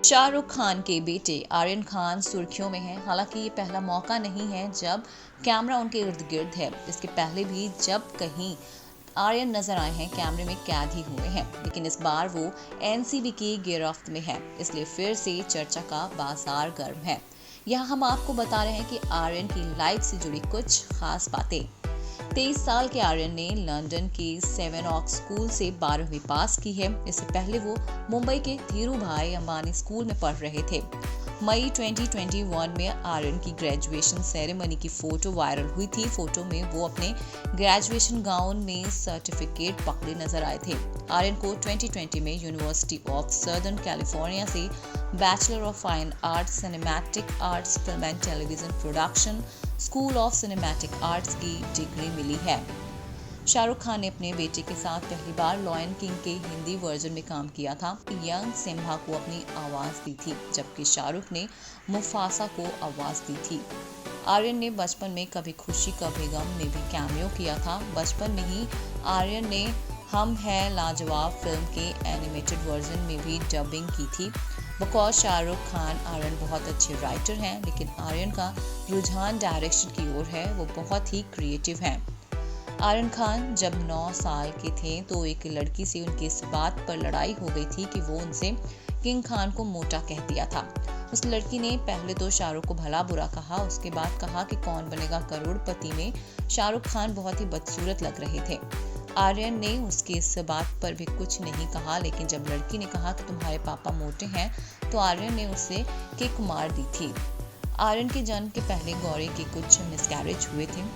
शाहरुख खान के बेटे आर्यन खान सुर्खियों में हैं। हालांकि ये पहला मौका नहीं है जब कैमरा उनके इर्द गिर्द है। इसके पहले भी जब कहीं आर्यन नजर आए हैं कैमरे में कैद ही हुए हैं, लेकिन इस बार वो एनसीबी की गिरफ्त में है, इसलिए फिर से चर्चा का बाजार गर्म है। यहाँ हम आपको बता रहे हैं कि आर्यन की लाइफ से जुड़ी कुछ खास बातें। 23 साल के आर्यन ने लंदन के सेवन ऑक्स स्कूल से 12वीं पास की है। इससे पहले वो मुंबई के धीरू भाई अंबानी स्कूल में पढ़ रहे थे। मई 2021 में आर्यन की ग्रेजुएशन सेरेमनी की फोटो वायरल हुई थी। फोटो में वो अपने ग्रेजुएशन गाउन में सर्टिफिकेट पकड़े नजर आए थे। आर्यन को 2020 में यूनिवर्सिटी ऑफ सदर्न कैलिफोर्निया से bachelor of fine arts cinematic arts film and television production school of cinematic arts की डिग्री मिली है। शाहरुख खान ने अपने बेटे के साथ पहली बार लॉयन किंग के हिंदी वर्जन में काम किया था। यंग सिम्हा को अपनी आवाज दी थी, जबकि शाहरुख ने मुफासा को आवाज दी थी। आर्यन ने बचपन में कभी खुशी कभी गम में भी कैमियो किया था। बचपन में ही आर्यन ने हम है लाजवाब फिल्म के एनिमेटेड वर्जन में भी डबिंग की थी। बिकॉज शाहरुख खान आर्यन बहुत अच्छे राइटर हैं, लेकिन आर्यन का रुझान डायरेक्शन की ओर है। वो बहुत ही क्रिएटिव हैं। आर्यन खान जब 9 साल के थे तो एक लड़की से उनकी इस बात पर लड़ाई हो गई थी कि वो उनसे किंग खान को मोटा कह दिया था। उस लड़की ने पहले तो शाहरुख को भला बुरा कहा, उसके बाद कहा कि कौन बनेगा करोड़पति में शाहरुख खान बहुत ही बदसूरत लग रहे थे। आर्यन ने उसकी इस बात पर भी कुछ नहीं कहा, लेकिन जब लड़की ने कहा कि तुम्हारे पापा मोटे हैं तो आर्यन ने उसे किक मार दी थी। आर्यन के जन्म के पहले गौरी के कुछ मिसकैरेज हुए थे।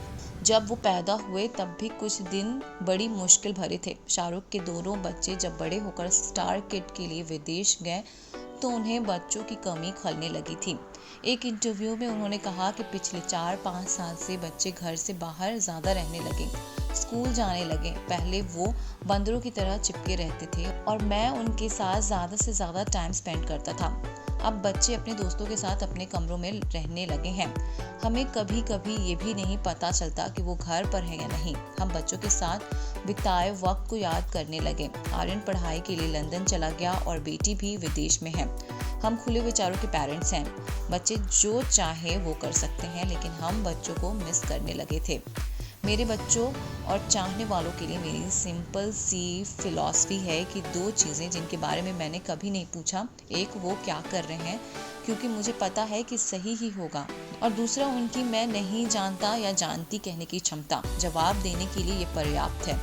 जब वो पैदा हुए तब भी कुछ दिन बड़ी मुश्किल भरे थे। शाहरुख के दोनों बच्चे जब बड़े होकर स्टार किड के लिए विदेश गए तो उन्हें बच्चों की कमी खलने लगी थी। एक इंटरव्यू में उन्होंने कहा कि पिछले 4-5 साल से बच्चे घर से बाहर ज्यादा रहने लगे, स्कूल जाने लगे। पहले वो बंदरों की तरह चिपके रहते थे और मैं उनके साथ ज्यादा से ज्यादा टाइम स्पेंड करता था। अब बच्चे अपने दोस्तों के साथ अपने कमरों में रहने लगे हैं। हमें कभी कभी ये भी नहीं पता चलता कि वो घर पर है या नहीं। हम बच्चों के साथ बिताए वक्त को याद करने लगे। आर्यन पढ़ाई के लिए लंदन चला गया और बेटी भी विदेश में है। हम खुले विचारों के पेरेंट्स हैं। बच्चे जो चाहे वो कर सकते हैं, लेकिन हम बच्चों को मिस करने लगे थे। मेरे बच्चों और चाहने वालों के लिए मेरी सिंपल सी फिलॉसफी है कि 2 चीज़ें जिनके बारे में मैंने कभी नहीं पूछा, एक वो क्या कर रहे हैं क्योंकि मुझे पता है कि सही ही होगा, और दूसरा उनकी मैं नहीं जानता या जानती कहने की क्षमता। जवाब देने के लिए ये पर्याप्त है।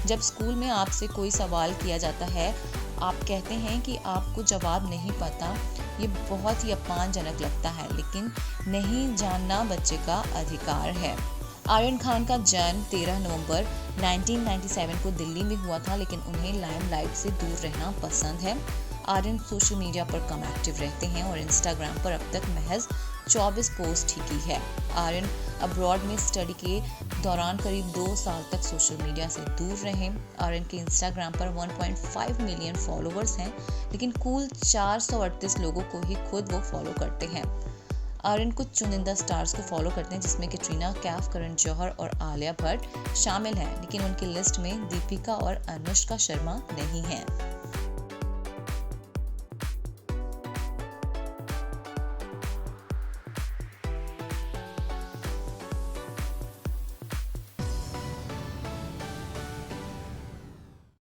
जब स्कूल में आपसे कोई सवाल किया जाता है, आप कहते हैं कि आपको जवाब नहीं पता, ये बहुत ही अपमानजनक लगता है, लेकिन नहीं जानना बच्चे का अधिकार है। आर्यन खान का जन्म 13 नवंबर 1997 को दिल्ली में हुआ था, लेकिन उन्हें लाइमलाइट से दूर रहना पसंद है। आर्यन सोशल मीडिया पर कम एक्टिव रहते हैं और इंस्टाग्राम पर अब तक महज 24 पोस्ट ही की है। आर्यन अब्रॉड में स्टडी के दौरान करीब 2 साल तक सोशल मीडिया से दूर रहे। आर्यन के इंस्टाग्राम पर 1.5 मिलियन फॉलोअर्स हैं, लेकिन कुल 438 लोगों को ही खुद वो फॉलो करते हैं। आर्यन कुछ चुनिंदा स्टार्स को फॉलो करते हैं, जिसमें कैटरीना कैफ, करण जौहर और आलिया भट्ट शामिल हैं, लेकिन उनकी लिस्ट में दीपिका और अनुष्का शर्मा नहीं हैं।